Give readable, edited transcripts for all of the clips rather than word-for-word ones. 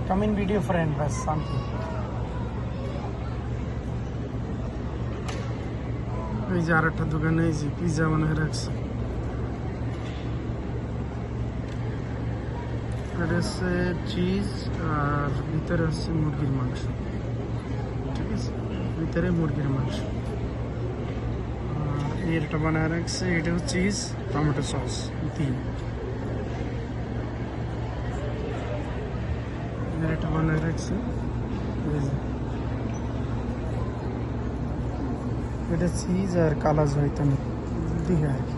Come in video friend, bas something. এই যে আরেকটা দোকানে এই যে পিৎজা বানায় রাখছে। এটা হচ্ছে চিজ আর ভিতরে হচ্ছে মুরগির মাংস, ঠিক আছে, ভিতরে মুরগির মাংস। আর এটা বানায় রাখছে, এটা হচ্ছে চিজ টমেটো সস তিন। এটা বানায় রাখছে, এটা চিজ আর কালা জয়তানি দিয়ে আর কি।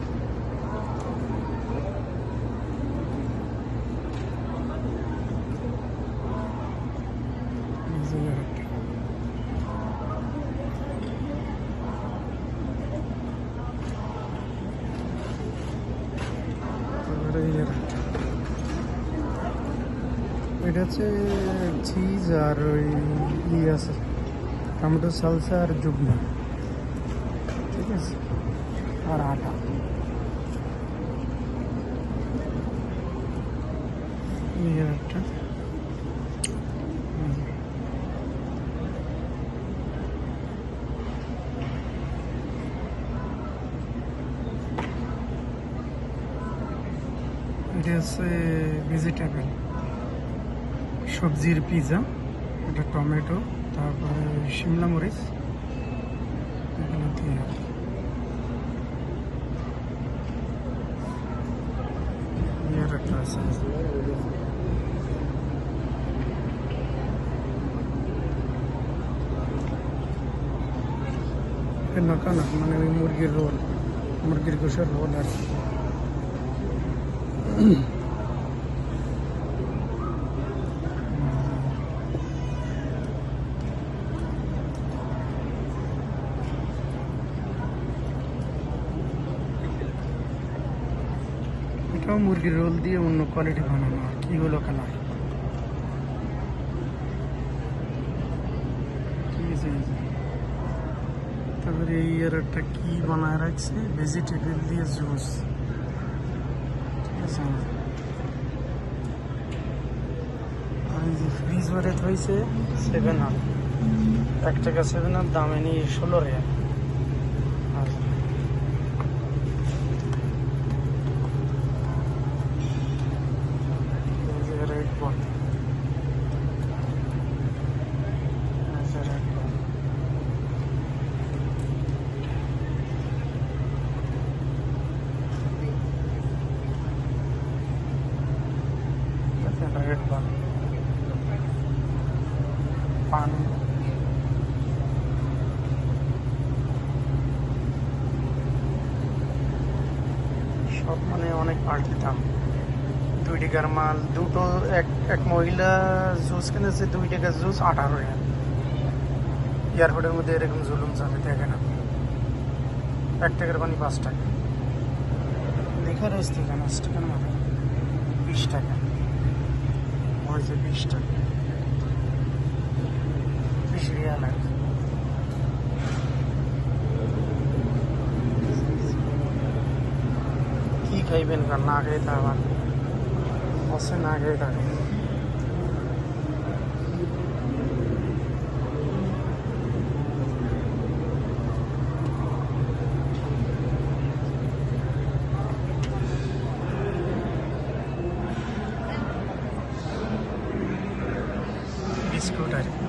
এটা হচ্ছে চিজ আর ওই আছে টমেটো সালসা আর জুগনি, ঠিক আছে, আর আটা। একটা এটা হচ্ছে ভেজিটেবল সবজির পিৎজা, এটা টমেটো, তারপরে শিমলা মরিচ এগুলো দিয়ে একটা আছে। নকানা মানে ওই মুরগির রোল, মুরগির গোশের রোল আর কি। এটাও মুরগির রোল দিয়ে অন্য কোয়ালিটি বানানো আর কি, হলো কালার, ঠিক আছে। তারপরে এই আর একটা কি বানায় রাখছে, ভেজিটেবল দিয়ে জুস, ঠিক আছে। আর এই যে ফ্রিজ ভরে হয়েছে 7 আপ, 1 টাকা 7 আপ দামে নিয়ে 16 রিয়াল। রেড বান পান, সব মানে অনেক পাল্টি দাম। 2 টাকার মাল দুটো, এক মহিলা জুস কিনেছে 2 টাকার জুস 18 টাকা। এয়ারপোর্টের মধ্যে এরকম জুলুম যাবে, দেখেন আপনি। 1 টাকার পানি 5 টাকা লেখা রয়েছে, 5 টাকার মানে 20 টাকা হয়েছে, 20 টাকা 20 রিয়াল আর কি। কি খাইবেন কার না খেয়ে তা আবার বসে না খেয়ে থাকে। বিস্কুট আর কি।